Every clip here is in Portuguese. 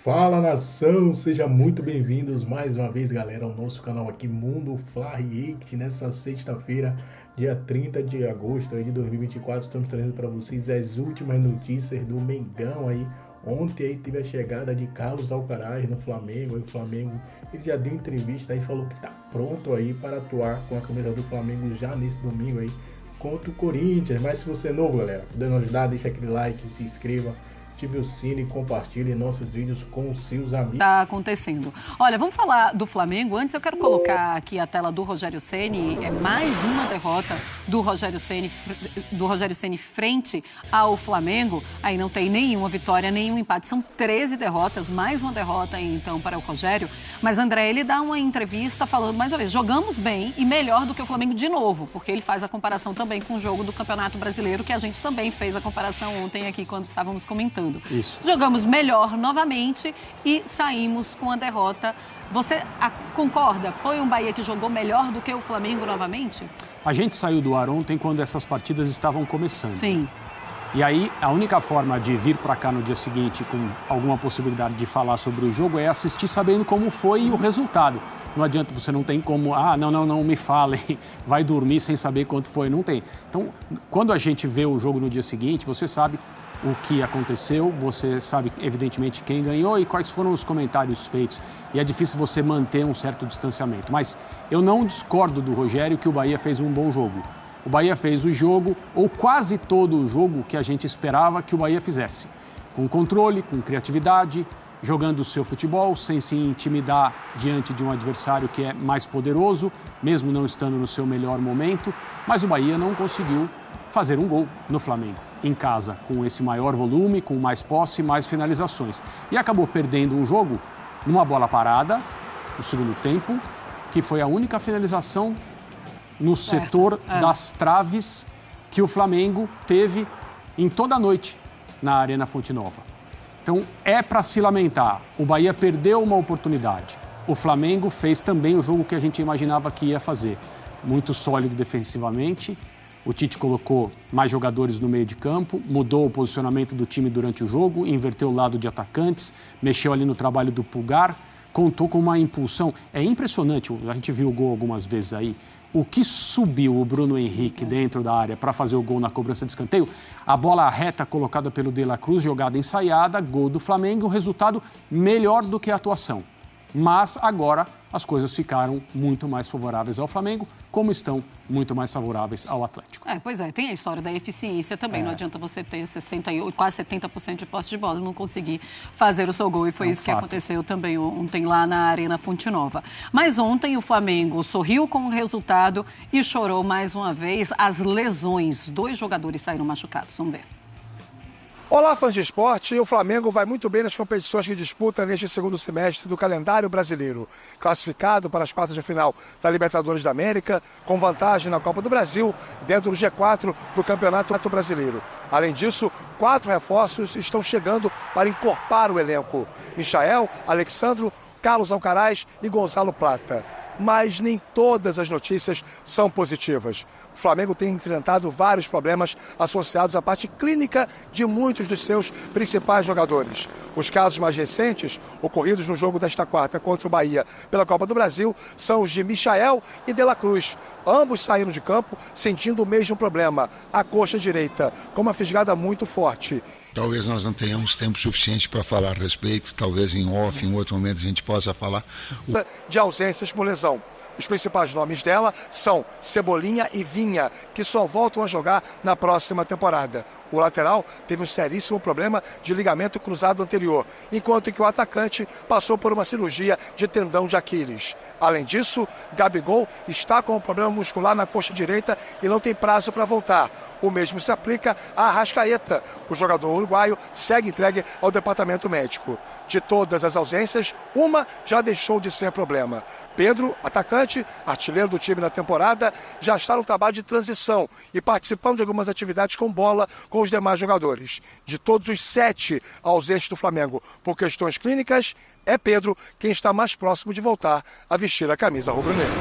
Fala nação, sejam muito bem-vindos mais uma vez, galera, ao nosso canal aqui Mundo Fla React. Nessa sexta-feira, dia 30 de agosto de 2024, estamos trazendo para vocês as últimas notícias do Mengão aí. Ontem aí teve a chegada de Carlos Alcaraz no Flamengo. Aí o Flamengo ele já deu entrevista e falou que está pronto aí para atuar com a camisa do Flamengo já nesse domingo aí contra o Corinthians. Mas se você é novo, galera, podendo ajudar, deixa aquele like, se inscreva, ative o sino e compartilhe nossos vídeos com os seus amigos. Tá acontecendo. Olha, vamos falar do Flamengo. Antes eu quero colocar aqui a tela do Rogério Ceni. É mais uma derrota do Rogério Ceni frente ao Flamengo. Aí não tem nenhuma vitória, nenhum empate. São 13 derrotas, mais uma derrota então para o Rogério. Mas André, ele dá uma entrevista falando mais uma vez, jogamos bem e melhor do que o Flamengo de novo, porque ele faz a comparação também com o jogo do Campeonato Brasileiro, que a gente também fez a comparação ontem aqui quando estávamos comentando. Isso. Jogamos melhor novamente e saímos com a derrota. Você concorda? Foi um Bahia que jogou melhor do que o Flamengo novamente? A gente saiu do ar ontem quando essas partidas estavam começando. Sim. E aí, a única forma de vir para cá no dia seguinte com alguma possibilidade de falar sobre o jogo é assistir sabendo como foi o resultado. Não adianta, você não tem como, não me falem, vai dormir sem saber quanto foi, não tem. Então, quando a gente vê o jogo no dia seguinte, você sabe o que aconteceu, você sabe, evidentemente, quem ganhou e quais foram os comentários feitos. E é difícil você manter um certo distanciamento. Mas eu não discordo do Rogério que o Bahia fez um bom jogo. O Bahia fez o jogo, ou quase todo o jogo que a gente esperava que o Bahia fizesse. Com controle, com criatividade, jogando o seu futebol, sem se intimidar diante de um adversário que é mais poderoso, mesmo não estando no seu melhor momento. Mas o Bahia não conseguiu fazer um gol no Flamengo, em casa, com esse maior volume, com mais posse e mais finalizações. E acabou perdendo um jogo numa bola parada, no segundo tempo, que foi a única finalização no setor das traves que o Flamengo teve em toda a noite na Arena Fonte Nova. Então, é para se lamentar. O Bahia perdeu uma oportunidade. O Flamengo fez também o jogo que a gente imaginava que ia fazer. Muito sólido defensivamente. O Tite colocou mais jogadores no meio de campo, mudou o posicionamento do time durante o jogo, inverteu o lado de atacantes, mexeu ali no trabalho do Pulgar, contou com uma impulsão. É impressionante, a gente viu o gol algumas vezes aí, o que subiu o Bruno Henrique dentro da área para fazer o gol na cobrança de escanteio, a bola reta colocada pelo De La Cruz, jogada ensaiada, gol do Flamengo, um resultado melhor do que a atuação. Mas agora as coisas ficaram muito mais favoráveis ao Flamengo, como estão muito mais favoráveis ao Atlético. Pois é, tem a história da eficiência também. Não adianta você ter 68, quase 70% de posse de bola e não conseguir fazer o seu gol. E foi isso que aconteceu também ontem lá na Arena Fonte Nova. Mas ontem o Flamengo sorriu com o resultado e chorou mais uma vez as lesões. 2 jogadores saíram machucados. Vamos ver. Olá, fãs de esporte. O Flamengo vai muito bem nas competições que disputa neste segundo semestre do calendário brasileiro. Classificado para as quartas de final da Libertadores da América, com vantagem na Copa do Brasil, dentro do G4 do Campeonato Brasileiro. Além disso, 4 reforços estão chegando para encorpar o elenco: Michael, Alexandro, Carlos Alcaraz e Gonzalo Plata. Mas nem todas as notícias são positivas. O Flamengo tem enfrentado vários problemas associados à parte clínica de muitos dos seus principais jogadores. Os casos mais recentes, ocorridos no jogo desta quarta contra o Bahia pela Copa do Brasil, são os de Michael e De La Cruz. Ambos saíram de campo sentindo o mesmo problema, a coxa direita, com uma fisgada muito forte. Talvez nós não tenhamos tempo suficiente para falar a respeito, talvez em off, em outro momento a gente possa falar. De ausências por lesão. Os principais nomes dela são Cebolinha e Vinha, que só voltam a jogar na próxima temporada. O lateral teve um seríssimo problema de ligamento cruzado anterior, enquanto que o atacante passou por uma cirurgia de tendão de Aquiles. Além disso, Gabigol está com um problema muscular na coxa direita e não tem prazo para voltar. O mesmo se aplica a Arrascaeta. O jogador uruguaio segue entregue ao departamento médico. De todas as ausências, uma já deixou de ser problema. Pedro, atacante, artilheiro do time na temporada, já está no trabalho de transição e participando de algumas atividades com bola com os demais jogadores. De todos os 7 ausentes do Flamengo por questões clínicas, é Pedro quem está mais próximo de voltar a vestir a camisa rubro-negra.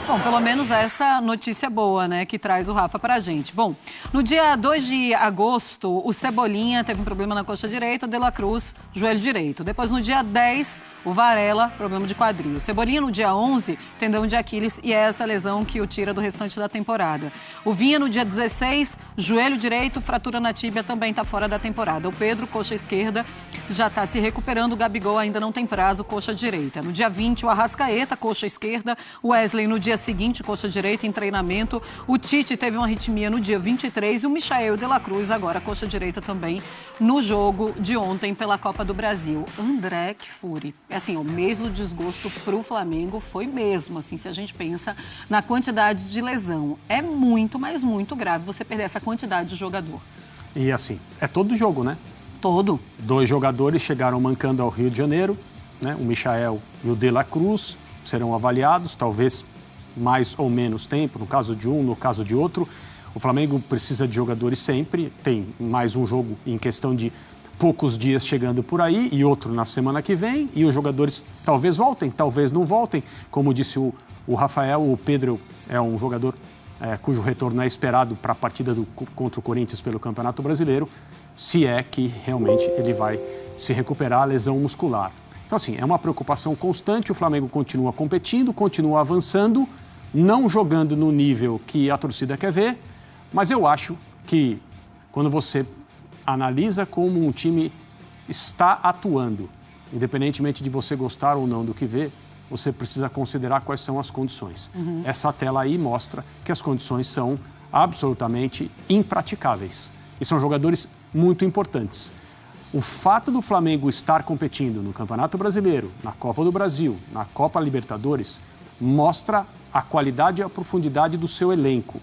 Bom, pelo menos essa notícia boa, né, que traz o Rafa pra gente. Bom, no dia 2 de agosto, o Cebolinha teve um problema na coxa direita, o De La Cruz, joelho direito. Depois, no dia 10, o Varela, problema de quadril. O Cebolinha, no dia 11, tendão de Aquiles, e é essa lesão que o tira do restante da temporada. O Vinha, no dia 16, joelho direito, fratura na tíbia, também tá fora da temporada. O Pedro, coxa esquerda, já tá se recuperando. O Gabigol ainda não tem prazo, coxa direita. No dia 20, o Arrascaeta, coxa esquerda. O Wesley, no dia seguinte, coxa direita em treinamento. O Tite teve uma arritmia no dia 23 e o Michael De La Cruz, agora coxa direita também, no jogo de ontem pela Copa do Brasil. André Kfouri. Assim, o mesmo desgosto pro Flamengo foi mesmo, assim, se a gente pensa na quantidade de lesão. É muito, mas muito grave você perder essa quantidade de jogador. E assim, é todo jogo, né? Todo. 2 jogadores chegaram mancando ao Rio de Janeiro, né? O Michael e o De La Cruz serão avaliados, talvez mais ou menos tempo, no caso de um, no caso de outro. O Flamengo precisa de jogadores sempre, tem mais um jogo em questão de poucos dias chegando por aí e outro na semana que vem, e os jogadores talvez voltem, talvez não voltem. Como disse o Rafael, o Pedro é um jogador cujo retorno é esperado para a partida contra o Corinthians pelo Campeonato Brasileiro, se é que realmente ele vai se recuperar a lesão muscular. Então, assim, é uma preocupação constante. O Flamengo continua competindo, continua avançando, não jogando no nível que a torcida quer ver, mas eu acho que quando você analisa como um time está atuando, independentemente de você gostar ou não do que vê, você precisa considerar quais são as condições. Essa tela aí mostra que as condições são absolutamente impraticáveis e são jogadores muito importantes. O fato do Flamengo estar competindo no Campeonato Brasileiro, na Copa do Brasil, na Copa Libertadores, mostra a qualidade e a profundidade do seu elenco.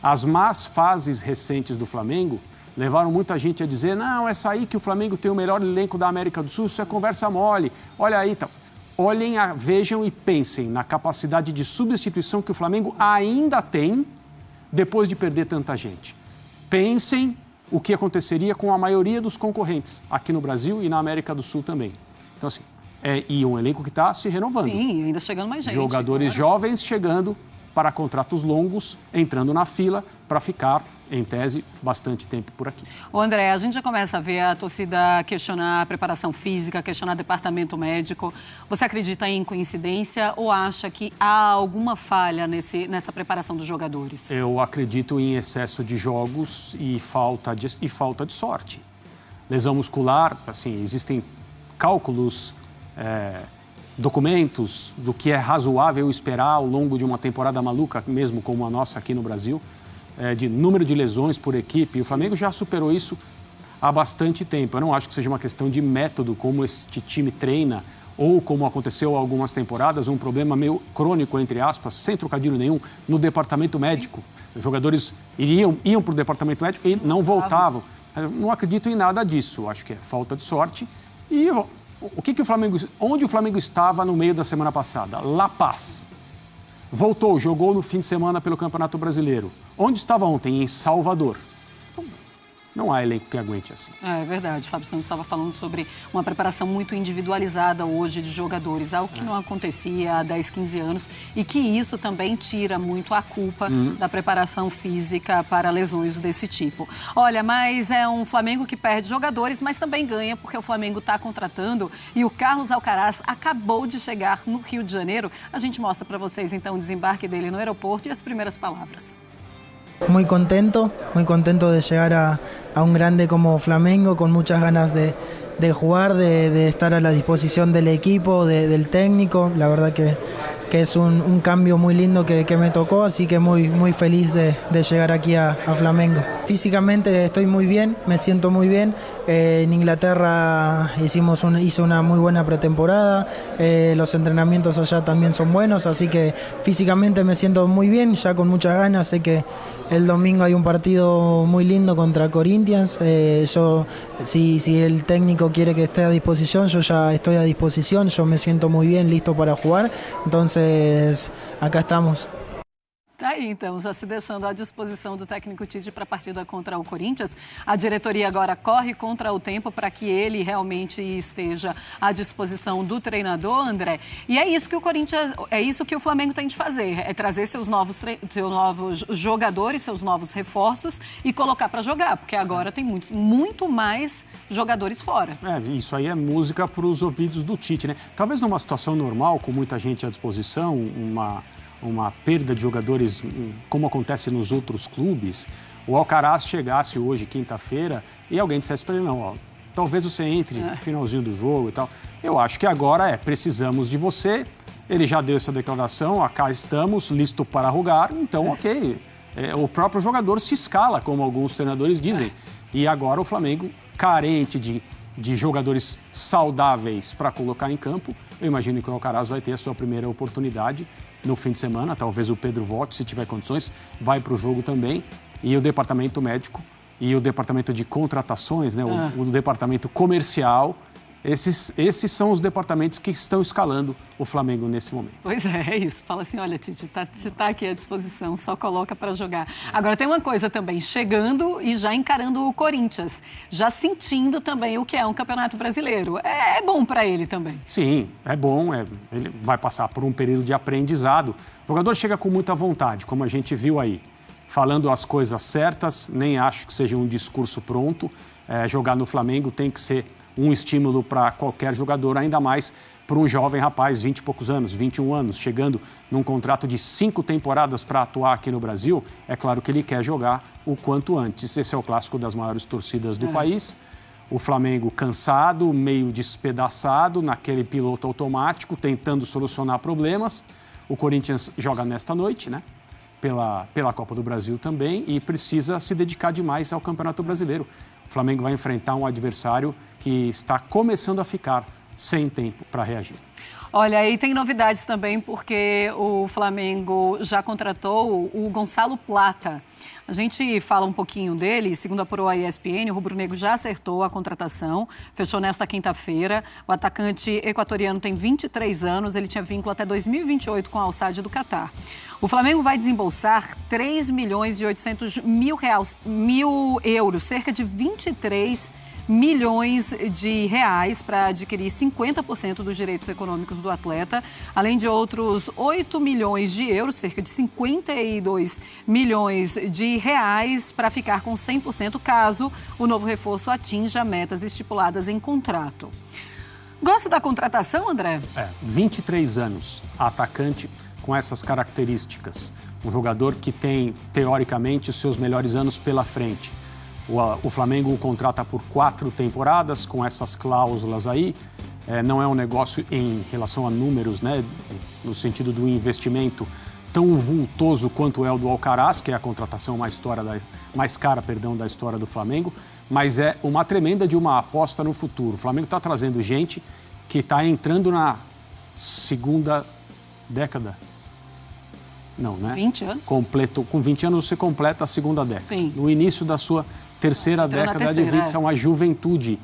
As más fases recentes do Flamengo levaram muita gente a dizer: não, é aí que o Flamengo tem o melhor elenco da América do Sul, isso é conversa mole, olha aí. Tal. Olhem, vejam e pensem na capacidade de substituição que o Flamengo ainda tem depois de perder tanta gente. Pensem o que aconteceria com a maioria dos concorrentes aqui no Brasil e na América do Sul também. Então, assim, e um elenco que está se renovando. Sim, ainda chegando mais gente. Jogadores jovens chegando para contratos longos, entrando na fila para ficar, em tese, bastante tempo por aqui. Ô André, a gente já começa a ver a torcida questionar a preparação física, questionar departamento médico. Você acredita em coincidência ou acha que há alguma falha nessa preparação dos jogadores? Eu acredito em excesso de jogos e falta de sorte. Lesão muscular, assim, existem cálculos, documentos do que é razoável esperar ao longo de uma temporada maluca, mesmo como a nossa aqui no Brasil, de número de lesões por equipe. E o Flamengo já superou isso há bastante tempo. Eu não acho que seja uma questão de método, como este time treina, ou como aconteceu há algumas temporadas, um problema meio crônico, entre aspas, sem trocadilho nenhum, no departamento médico. Os jogadores iam para o departamento médico e não voltavam. Eu não acredito em nada disso. Acho que é falta de sorte. E onde o Flamengo estava no meio da semana passada? La Paz. Voltou, jogou no fim de semana pelo Campeonato Brasileiro. Onde estava ontem? Em Salvador. Não há elenco que aguente assim. É verdade. O Fábio Santos estava falando sobre uma preparação muito individualizada hoje de jogadores, algo que não acontecia há 10, 15 anos e que isso também tira muito a culpa da preparação física para lesões desse tipo. Olha, mas é um Flamengo que perde jogadores, mas também ganha porque o Flamengo está contratando e o Carlos Alcaraz acabou de chegar no Rio de Janeiro. A gente mostra para vocês então o desembarque dele no aeroporto e as primeiras palavras. Muy contento de llegar a un grande como Flamengo, con muchas ganas de jugar, de estar a la disposición del equipo, del técnico. La verdad que es un cambio muy lindo que me tocó, así que muy feliz de llegar aquí a Flamengo. Físicamente estoy muy bien, me siento muy bien. En Inglaterra hice una muy buena pretemporada, los entrenamientos allá también son buenos, así que físicamente me siento muy bien, ya con muchas ganas. Sé que el domingo hay un partido muy lindo contra Corinthians. Si el técnico quiere que esté a disposición, yo ya estoy a disposición, yo me siento muy bien, listo para jugar. Entonces, acá estamos. Tá aí, então, já se deixando à disposição do técnico Tite para a partida contra o Corinthians. A diretoria agora corre contra o tempo para que ele realmente esteja à disposição do treinador, André. E é isso que o Corinthians, é isso que o Flamengo tem de fazer, é trazer seus novos jogadores, seus novos reforços e colocar para jogar, porque agora tem muito mais jogadores fora. Isso aí é música para os ouvidos do Tite, né? Talvez numa situação normal, com muita gente à disposição, uma perda de jogadores, como acontece nos outros clubes, o Alcaraz chegasse hoje, quinta-feira, e alguém dissesse para ele, não, ó, talvez você entre no finalzinho do jogo e tal. Eu acho que agora precisamos de você, ele já deu essa declaração, cá estamos, listo para jogar, então ok. O próprio jogador se escala, como alguns treinadores dizem. E agora o Flamengo, carente de jogadores saudáveis para colocar em campo, eu imagino que o Alcaraz vai ter a sua primeira oportunidade no fim de semana, talvez o Pedro volte, se tiver condições, vai para o jogo também, e o departamento médico e o departamento de contratações, né, o departamento comercial, esses são os departamentos que estão escalando o Flamengo nesse momento. Pois é isso. Fala assim, olha, Tite, tá aqui à disposição, só coloca para jogar. Agora tem uma coisa também, chegando e já encarando o Corinthians, já sentindo também o que é um campeonato brasileiro. É bom para ele também. Sim, é bom, ele vai passar por um período de aprendizado. O jogador chega com muita vontade, como a gente viu aí, falando as coisas certas, nem acho que seja um discurso pronto. Jogar no Flamengo tem que ser um estímulo para qualquer jogador, ainda mais para um jovem rapaz, 20 e poucos anos, 21 anos, chegando num contrato de 5 temporadas para atuar aqui no Brasil. É claro que ele quer jogar o quanto antes. Esse é o clássico das maiores torcidas do país. O Flamengo cansado, meio despedaçado, naquele piloto automático, tentando solucionar problemas. O Corinthians joga nesta noite, né? Pela Copa do Brasil também, e precisa se dedicar demais ao Campeonato Brasileiro. O Flamengo vai enfrentar um adversário que está começando a ficar sem tempo para reagir. Olha, e tem novidades também, porque o Flamengo já contratou o Gonçalo Plata. A gente fala um pouquinho dele, segundo apurou a ESPN, o rubro-negro já acertou a contratação, fechou nesta quinta-feira. O atacante equatoriano tem 23 anos, ele tinha vínculo até 2028 com a Al-Sadd do Catar. O Flamengo vai desembolsar 3.800.000 euros, cerca de 23 milhões de reais para adquirir 50% dos direitos econômicos do atleta, além de outros 8 milhões de euros, cerca de 52 milhões de reais para ficar com 100% caso o novo reforço atinja metas estipuladas em contrato. Gosta da contratação, André? 23 anos, atacante com essas características. Um jogador que tem, teoricamente, os seus melhores anos pela frente. O Flamengo o contrata por 4 temporadas, com essas cláusulas aí. Não é um negócio em relação a números, né? No sentido do investimento tão vultoso quanto é o do Alcaraz, que é a contratação mais cara da história do Flamengo. Mas é uma tremenda de uma aposta no futuro. O Flamengo está trazendo gente que está entrando na segunda década. Não, né? 20 anos? Com 20 anos você completa a segunda década. Sim. No início da sua terceira década de vida, é uma juventude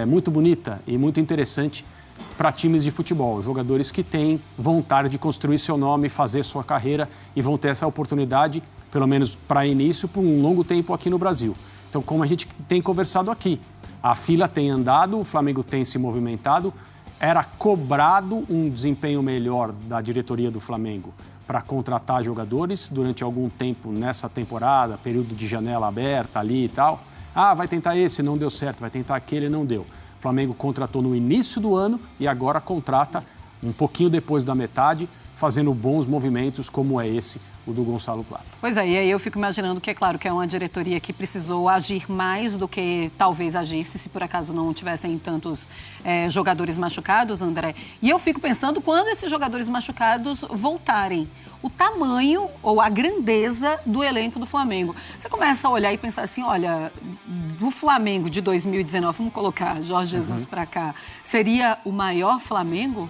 muito bonita e muito interessante para times de futebol. Jogadores que têm vontade de construir seu nome, fazer sua carreira e vão ter essa oportunidade, pelo menos para início, por um longo tempo aqui no Brasil. Então, como a gente tem conversado aqui, a fila tem andado, o Flamengo tem se movimentado, era cobrado um desempenho melhor da diretoria do Flamengo para contratar jogadores durante algum tempo nessa temporada, período de janela aberta ali e tal. Vai tentar esse, não deu certo, vai tentar aquele, não deu. O Flamengo contratou no início do ano e agora contrata um pouquinho depois da metade, fazendo bons movimentos como é esse, o do Gonçalo Plata. Pois é, e aí eu fico imaginando que é claro que é uma diretoria que precisou agir mais do que talvez agisse se por acaso não tivessem tantos jogadores machucados, André. E eu fico pensando quando esses jogadores machucados voltarem, o tamanho ou a grandeza do elenco do Flamengo. Você começa a olhar e pensar assim, olha, do Flamengo de 2019, vamos colocar Jorge Jesus para cá, seria o maior Flamengo?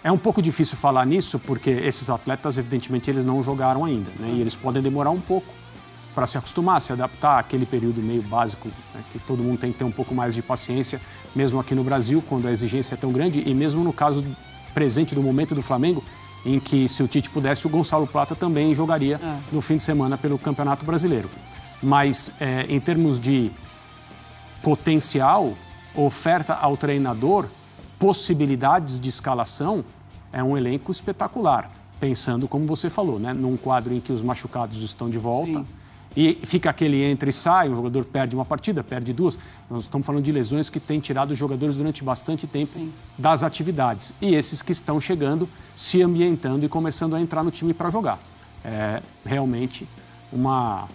É um pouco difícil falar nisso, porque esses atletas, evidentemente, eles não jogaram ainda, né? E eles podem demorar um pouco para se acostumar, se adaptar àquele período meio básico, né? Que todo mundo tem que ter um pouco mais de paciência, mesmo aqui no Brasil, quando a exigência é tão grande, e mesmo no caso presente do momento do Flamengo, em que, se o Tite pudesse, o Gonçalo Plata também jogaria no fim de semana pelo Campeonato Brasileiro. Mas, em termos de potencial, oferta ao treinador, possibilidades de escalação, é um elenco espetacular. Pensando, como você falou, né, num quadro em que os machucados estão de volta. Sim. E fica aquele entra e sai, o jogador perde uma partida, perde duas. Nós estamos falando de lesões que têm tirado os jogadores durante bastante tempo das atividades. E esses que estão chegando, se ambientando e começando a entrar no time para jogar. É realmente uma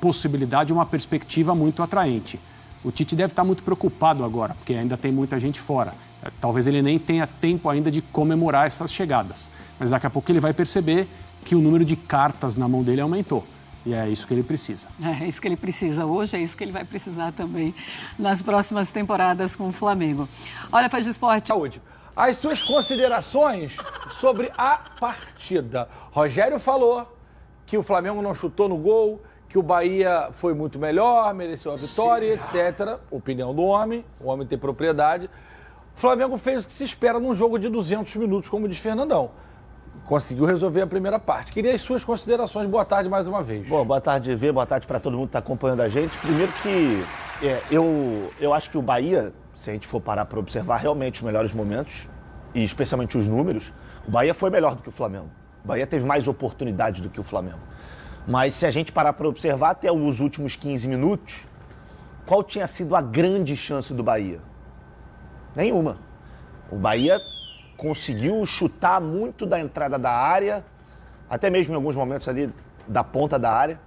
possibilidade, uma perspectiva muito atraente. O Tite deve estar muito preocupado agora, porque ainda tem muita gente fora. Talvez ele nem tenha tempo ainda de comemorar essas chegadas. Mas daqui a pouco ele vai perceber que o número de cartas na mão dele aumentou. E é isso que ele precisa. É isso que ele precisa hoje, é isso que ele vai precisar também nas próximas temporadas com o Flamengo. Olha, Faz de Esporte. Saúde. As suas considerações sobre a partida. Rogério falou que o Flamengo não chutou no gol, que o Bahia foi muito melhor, mereceu a vitória, etc. Opinião do homem, o homem tem propriedade. O Flamengo fez o que se espera num jogo de 200 minutos, como diz Fernandão. Conseguiu resolver a primeira parte. Queria as suas considerações. Boa tarde mais uma vez. Bom, boa tarde, Vê. Boa tarde para todo mundo que está acompanhando a gente. Primeiro que eu acho que o Bahia, se a gente for parar para observar realmente os melhores momentos, e especialmente os números, o Bahia foi melhor do que o Flamengo. O Bahia teve mais oportunidades do que o Flamengo. Mas se a gente parar para observar até os últimos 15 minutos, qual tinha sido a grande chance do Bahia? Nenhuma. O Bahia conseguiu chutar muito da entrada da área, até mesmo em alguns momentos ali da ponta da área,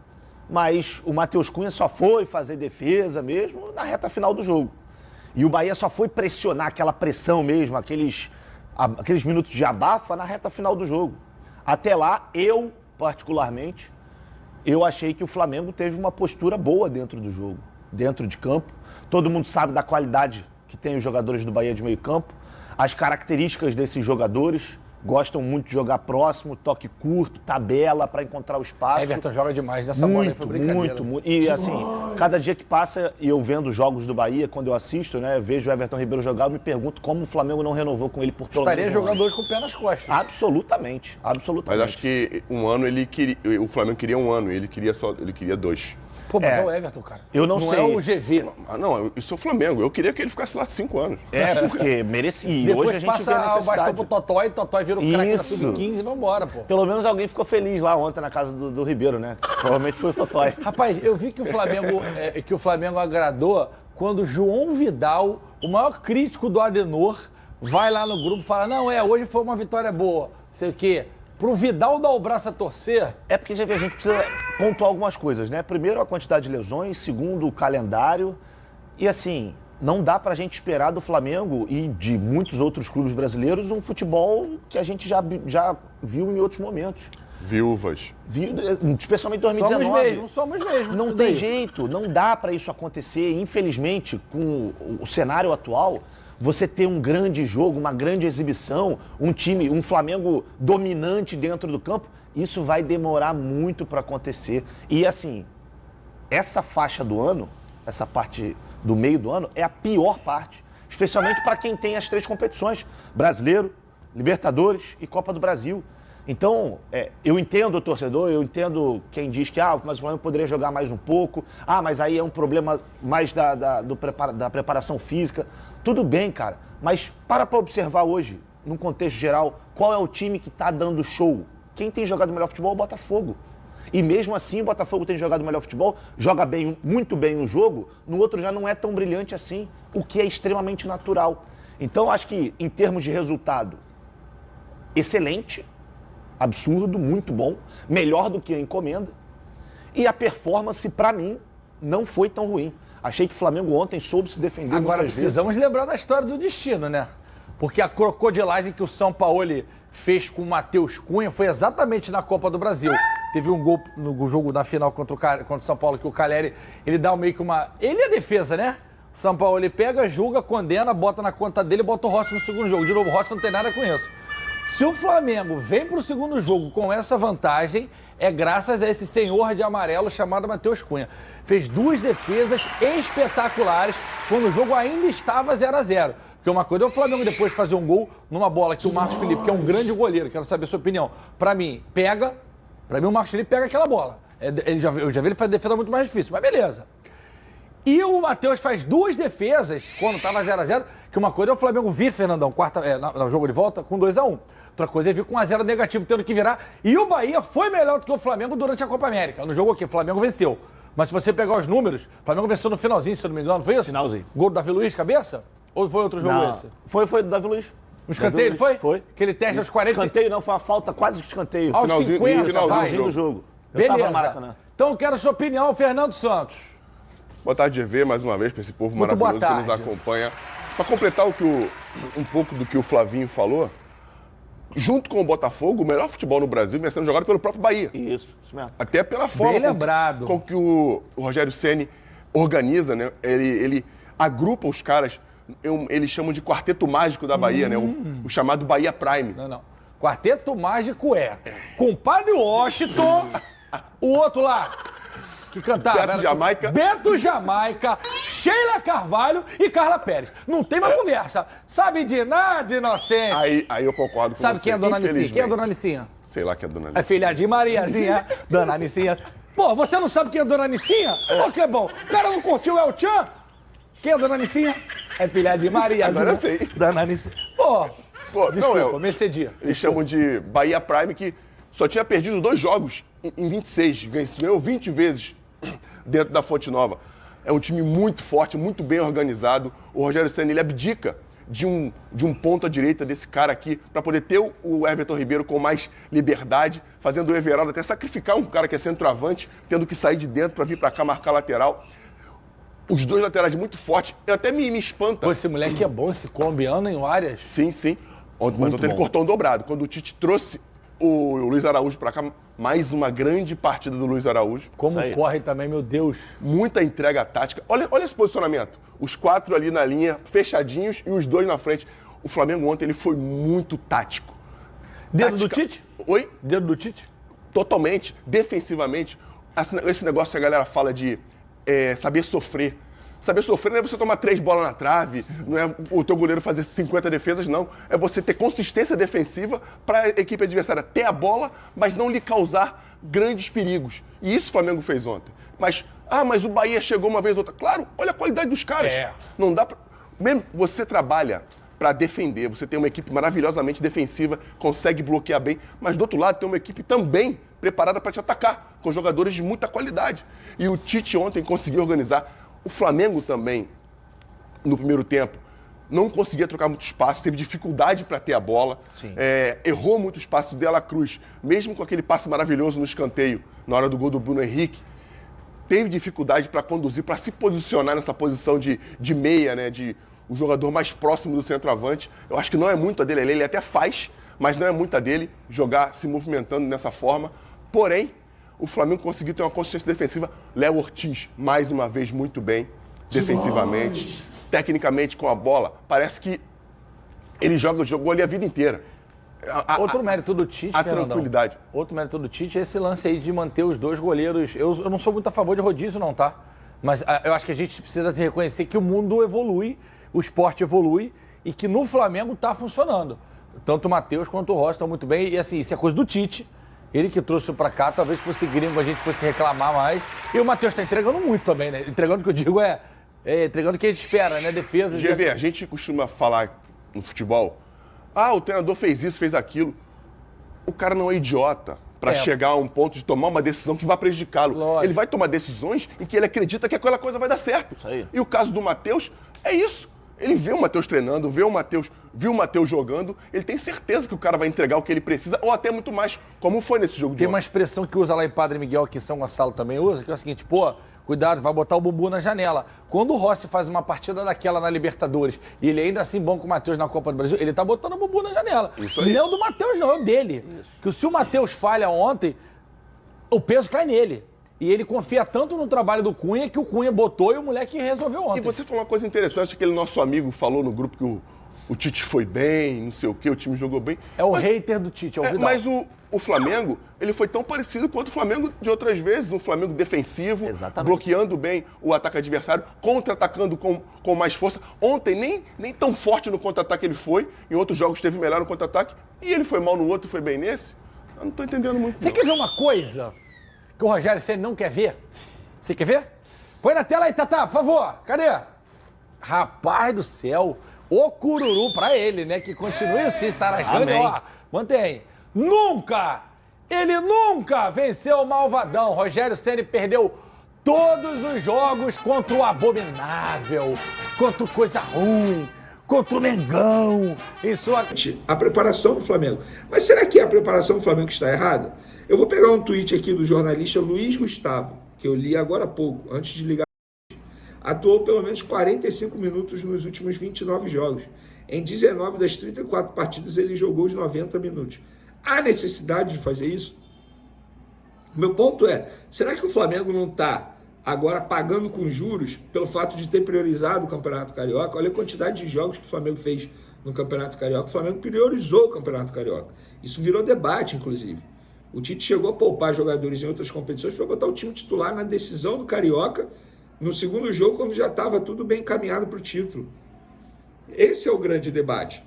mas o Matheus Cunha só foi fazer defesa mesmo na reta final do jogo. E o Bahia só foi pressionar aquela pressão mesmo, aqueles minutos de abafa na reta final do jogo. Até lá, eu, particularmente, eu achei que o Flamengo teve uma postura boa dentro do jogo, dentro de campo. Todo mundo sabe da qualidade que tem os jogadores do Bahia de meio campo. As características desses jogadores, gostam muito de jogar próximo, toque curto, tabela para encontrar o espaço. Everton joga demais nessa bola aí, foi brincadeira. Muito. E assim, cada dia que passa, e eu vendo jogos do Bahia, quando eu assisto, né, vejo o Everton Ribeiro jogar, eu me pergunto como o Flamengo não renovou com ele por pelo menos jogadores com o pé nas costas. Absolutamente. Mas acho que um ano o Flamengo queria um ano, ele queria 2. Pô, mas é o Everton, cara. Eu não sei. Não é o GV. Não, isso é o Flamengo. Eu queria que ele ficasse lá 5 anos. Porque merecia. Depois hoje a gente vê a necessidade. Depois pro Totó e vira o craque da Sub-15 e vambora, pô. Pelo menos alguém ficou feliz lá ontem na casa do Ribeiro, né? Provavelmente foi o Totó. Rapaz, eu vi que o Flamengo agradou quando o João Vidal, o maior crítico do Adenor, vai lá no grupo e fala, não, hoje foi uma vitória boa, sei o quê. Pro Vidal dar o braço a torcer? É porque a gente precisa pontuar algumas coisas, né? Primeiro, a quantidade de lesões. Segundo, o calendário. E assim, não dá pra gente esperar do Flamengo e de muitos outros clubes brasileiros um futebol que a gente já viu em outros momentos. Viúvas. Especialmente em 2019. Somos mesmo. Não tem jeito, não dá pra isso acontecer. Infelizmente, com o cenário atual, você ter um grande jogo, uma grande exibição, um Flamengo dominante dentro do campo, isso vai demorar muito para acontecer. E assim, essa faixa do ano, essa parte do meio do ano, é a pior parte, especialmente para quem tem as 3 competições, Brasileiro, Libertadores e Copa do Brasil. Então, eu entendo o torcedor, eu entendo quem diz que mas o Flamengo poderia jogar mais um pouco, mas aí é um problema mais da preparação física. Tudo bem, cara, mas para observar hoje, num contexto geral, qual é o time que está dando show. Quem tem jogado o melhor futebol é o Botafogo. E mesmo assim, o Botafogo tem jogado o melhor futebol, joga muito bem um jogo, no outro já não é tão brilhante assim, o que é extremamente natural. Então, acho que, em termos de resultado, excelente, absurdo, muito bom, melhor do que a encomenda. E a performance, para mim, não foi tão ruim. Achei que o Flamengo ontem soube se defender Agora muitas vezes. Precisamos lembrar da história do destino, né? Porque a crocodilagem que o Sampaoli fez com o Matheus Cunha foi exatamente na Copa do Brasil. Teve um gol no jogo da final contra o São Paulo que o Caleri, ele dá meio que uma... Ele é defesa, né? O Sampaoli pega, julga, condena, bota na conta dele e bota o Rossi no segundo jogo. De novo, o Rossi não tem nada com isso. Se o Flamengo vem pro segundo jogo com essa vantagem, é graças a esse senhor de amarelo chamado Matheus Cunha. Fez 2 defesas espetaculares quando o jogo ainda estava 0-0. Porque uma coisa é o Flamengo depois fazer um gol numa bola que o Marcos Felipe, que é um grande goleiro, quero saber a sua opinião. Pra mim, o Marcos Felipe pega aquela bola. Eu já vi ele fazer defesa muito mais difícil, mas beleza. E o Matheus faz 2 defesas, quando tava 0x0, que uma coisa é o Flamengo vir, Fernandão, no jogo de volta, com 2x1. Outra coisa é vir com 1x0 negativo, tendo que virar. E o Bahia foi melhor do que o Flamengo durante a Copa América. No jogo aqui, o Flamengo venceu. Mas se você pegar os números, o Flamengo venceu no finalzinho, se eu não me engano, foi isso? Finalzinho. Gol do Davi Luiz, cabeça? Ou foi outro jogo esse? Foi do Davi Luiz. Um escanteio, não foi? Foi. Aquele teste aos 40... Escanteio não, foi uma falta quase que escanteio. Aos 50, vai. Do jogo. Beleza. Então eu quero a sua opinião, Fernando Santos. Boa tarde, GV, mais uma vez, para esse povo Muito maravilhoso boa que tarde. nos acompanha. Para completar um pouco do que o Flavinho falou, junto com o Botafogo, o melhor futebol no Brasil vem sendo jogado pelo próprio Bahia. Isso mesmo. Até pela forma Bem lembrado. com que o Rogério Ceni organiza, né? Ele agrupa os caras, eles chamam de quarteto mágico da Bahia, né? O chamado Bahia Prime. Não. Quarteto mágico Compadre Washington, o outro lá, que cantava. Beto Jamaica, Sheila Carvalho e Carla Pérez. Não tem mais conversa. Sabe de nada, inocente. Aí eu concordo com Sabe você. quem é a Dona Nicinha? Quem é a Dona Nicinha? Sei lá quem é a Dona Nicinha. É filha de Mariazinha, Dona Nicinha. Pô, você não sabe quem é a Dona Nicinha? Ó, que bom. O cara não curtiu o El Chan? Quem é a Dona Nicinha? É filha de Mariazinha. Agora eu sei. Dona Nicinha. Pô, desculpa, me excedi. Eles chamam de Bahia Prime, que só tinha perdido 2 jogos em 26. Ganhou 20 vezes dentro da Fonte Nova. É um time muito forte, muito bem organizado. O Rogério Ceni, ele abdica de um ponta direita desse cara aqui para poder ter o Everton Ribeiro com mais liberdade, fazendo o Everaldo até sacrificar um cara que é centroavante, tendo que sair de dentro para vir para cá marcar lateral. Os 2 laterais muito fortes. Eu até me espanta. Pô, esse moleque é bom, esse colombiano em áreas. Sim. Mas ontem ele cortou um dobrado. Quando o Tite trouxe o Luiz Araújo para cá, mais uma grande partida do Luiz Araújo. Como corre também, meu Deus. Muita entrega tática. Olha esse posicionamento. Os 4 ali na linha, fechadinhos, e os 2 na frente. O Flamengo ontem ele foi muito tático. Dedo do Tite? Oi? Dedo do Tite? Totalmente. Defensivamente. Esse negócio que a galera fala de saber sofrer. Saber sofrer não é você tomar 3 bolas na trave, não é o teu goleiro fazer 50 defesas, não. É você ter consistência defensiva para a equipe adversária ter a bola, mas não lhe causar grandes perigos. E isso o Flamengo fez ontem. Mas o Bahia chegou uma vez ou outra. Claro, olha a qualidade dos caras. Não dá pra... Mesmo você trabalha para defender, você tem uma equipe maravilhosamente defensiva, consegue bloquear bem, mas do outro lado tem uma equipe também preparada para te atacar, com jogadores de muita qualidade. E o Tite ontem conseguiu organizar. O Flamengo também, no primeiro tempo, não conseguia trocar muito espaço, teve dificuldade para ter a bola, errou muito espaço. O De La Cruz, mesmo com aquele passe maravilhoso no escanteio, na hora do gol do Bruno Henrique, teve dificuldade para conduzir, para se posicionar nessa posição de meia, né, de o jogador mais próximo do centroavante. Eu acho que não é muito a dele, ele até faz, mas não é muito a dele jogar se movimentando nessa forma. Porém, o Flamengo conseguiu ter uma consistência defensiva. Léo Ortiz, mais uma vez, muito bem defensivamente. Tecnicamente, com a bola, parece que ele jogou ali a vida inteira. Outro mérito do Tite, a tranquilidade. Outro mérito do Tite é esse lance aí de manter os 2 goleiros. Eu não sou muito a favor de rodízio, não, tá? Mas eu acho que a gente precisa reconhecer que o mundo evolui, o esporte evolui e que no Flamengo tá funcionando. Tanto o Matheus quanto o Rossi estão muito bem. E assim, isso é coisa do Tite. Ele que trouxe pra cá, talvez fosse gringo, a gente fosse reclamar mais. E o Matheus tá entregando muito também, né? Entregando o que eu digo entregando o que a gente espera, né? Defesa. GV, a gente costuma falar no futebol, o treinador fez isso, fez aquilo. O cara não é idiota para chegar a um ponto de tomar uma decisão que vai prejudicá-lo. Ele vai tomar decisões em que ele acredita que aquela coisa vai dar certo. Isso aí. E o caso do Matheus é isso. Ele vê o Matheus treinando, viu o Matheus jogando, ele tem certeza que o cara vai entregar o que ele precisa, ou até muito mais, como foi nesse jogo de Tem ontem. uma expressão que usa lá em Padre Miguel, que São Gonçalo também usa, que é o seguinte, cuidado, vai botar o bumbum na janela. Quando o Rossi faz uma partida daquela na Libertadores, e ele ainda assim bom com o Matheus na Copa do Brasil, ele tá botando o bumbum na janela. Isso aí. Não do Matheus não, é o dele. Isso. Que se o Matheus falha ontem, o peso cai nele. E ele confia tanto no trabalho do Cunha que o Cunha botou e o moleque resolveu ontem. E você falou uma coisa interessante, aquele nosso amigo falou no grupo que o Tite foi bem, não sei o quê, o time jogou bem. É o hater do Tite, é o Vidal. Mas o Flamengo, ele foi tão parecido quanto o Flamengo de outras vezes, um Flamengo defensivo, Exatamente. bloqueando bem o ataque adversário, contra-atacando com mais força. Ontem nem tão forte no contra-ataque ele foi, em outros jogos esteve melhor no contra-ataque, e ele foi mal no outro e foi bem nesse. Eu não tô entendendo muito. Você quer ver uma coisa que o Rogério Ceni não quer ver? Você quer ver? Põe na tela aí, Tatá, por favor. Cadê? Rapaz do céu, o cururu pra ele, né? Que continue assim, sarajando, ó. Mantém. Ele nunca venceu o malvadão. Rogério Ceni perdeu todos os jogos contra o abominável, contra o coisa ruim, contra o Mengão. A preparação do Flamengo. Mas será que a preparação do Flamengo está errada? Eu vou pegar um tweet aqui do jornalista Luiz Gustavo, que eu li agora há pouco, antes de ligar. Atuou pelo menos 45 minutos nos últimos 29 jogos. Em 19 das 34 partidas ele jogou os 90 minutos. Há necessidade de fazer isso? Meu ponto é, será que o Flamengo não está agora pagando com juros pelo fato de ter priorizado o Campeonato Carioca? Olha a quantidade de jogos que o Flamengo fez no Campeonato Carioca. O Flamengo priorizou o Campeonato Carioca. Isso virou debate, inclusive. O Tite chegou a poupar jogadores em outras competições para botar o time titular na decisão do Carioca no segundo jogo, quando já estava tudo bem encaminhado para o título. Esse é o grande debate.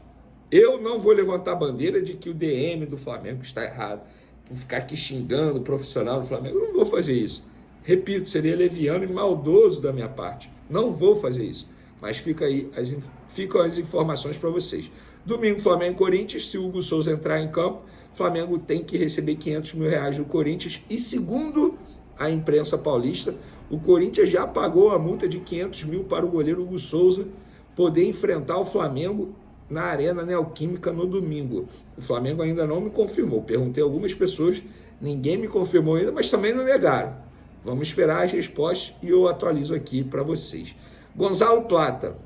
Eu não vou levantar a bandeira de que o DM do Flamengo está errado. Vou ficar aqui xingando o profissional do Flamengo. Eu não vou fazer isso. Repito, seria leviano e maldoso da minha parte. Não vou fazer isso. Mas ficam as informações para vocês. Domingo, Flamengo e Corinthians. Se o Hugo Souza entrar em campo, o Flamengo tem que receber R$500 mil do Corinthians. E segundo a imprensa paulista, o Corinthians já pagou a multa de R$500 mil para o goleiro Hugo Souza poder enfrentar o Flamengo na Arena Neoquímica no domingo. O Flamengo ainda não me confirmou. Perguntei a algumas pessoas, ninguém me confirmou ainda, mas também não negaram. Vamos esperar as respostas e eu atualizo aqui para vocês. Gonzalo Plata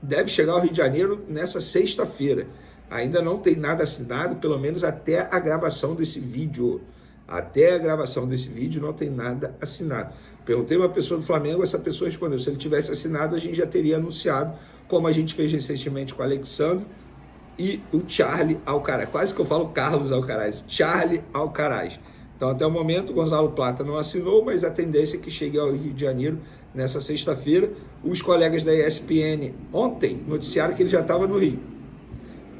deve chegar ao Rio de Janeiro nessa sexta-feira. Ainda não tem nada assinado, pelo menos até a gravação desse vídeo. Até a gravação desse vídeo não tem nada assinado. Perguntei a uma pessoa do Flamengo, essa pessoa respondeu, se ele tivesse assinado, a gente já teria anunciado, como a gente fez recentemente com o Alexandre e o Charlie Alcaraz. Quase que eu falo Carlos Alcaraz. Charlie Alcaraz. Então, até o momento, o Gonzalo Plata não assinou, mas a tendência é que chegue ao Rio de Janeiro nessa sexta-feira. Os colegas da ESPN ontem noticiaram que ele já estava no Rio.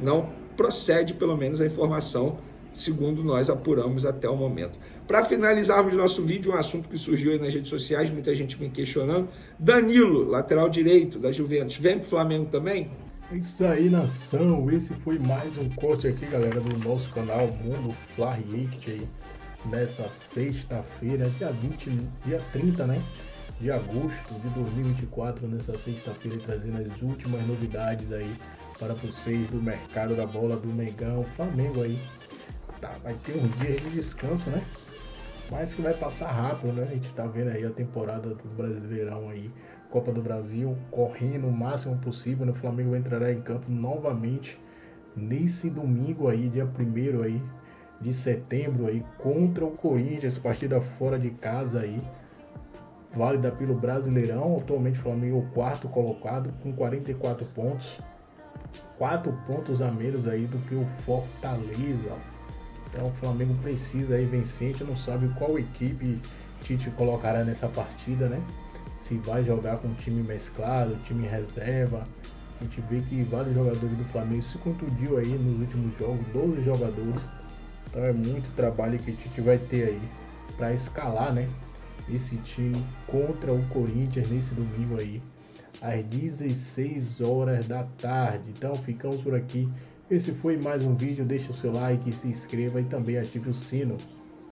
Não procede, pelo menos, a informação, segundo nós apuramos até o momento. Para finalizarmos nosso vídeo, um assunto que surgiu aí nas redes sociais, muita gente me questionando. Danilo, lateral direito da Juventus, vem pro Flamengo também? É isso aí, nação. Esse foi mais um corte aqui, galera, do nosso canal Mundo Fla React aí, nessa sexta-feira, dia 30, né? De agosto de 2024, nessa sexta-feira, trazendo as últimas novidades aí para vocês do mercado da bola do Mengão. Flamengo aí vai ter um dia de descanso, né? Mas que vai passar rápido, né? A gente tá vendo aí a temporada do Brasileirão aí, Copa do Brasil, correndo o máximo possível, né? O Flamengo entrará em campo novamente nesse domingo aí, dia 1º aí de setembro aí, contra o Corinthians, partida fora de casa aí, válida pelo Brasileirão. Atualmente o Flamengo é o quarto colocado com 44 pontos, 4 pontos a menos aí do que o Fortaleza. Então o Flamengo precisa aí vencer. A gente não sabe qual equipe Tite colocará nessa partida, né? Se vai jogar com time mesclado, time reserva. A gente vê que vários jogadores do Flamengo se contundiu aí nos últimos jogos, 12 jogadores. Então é muito trabalho que o Tite vai ter aí para escalar, né? Esse time contra o Corinthians nesse domingo aí, às 16 horas da tarde. Então ficamos por aqui. Esse foi mais um vídeo. Deixa o seu like, se inscreva e também ative o sino.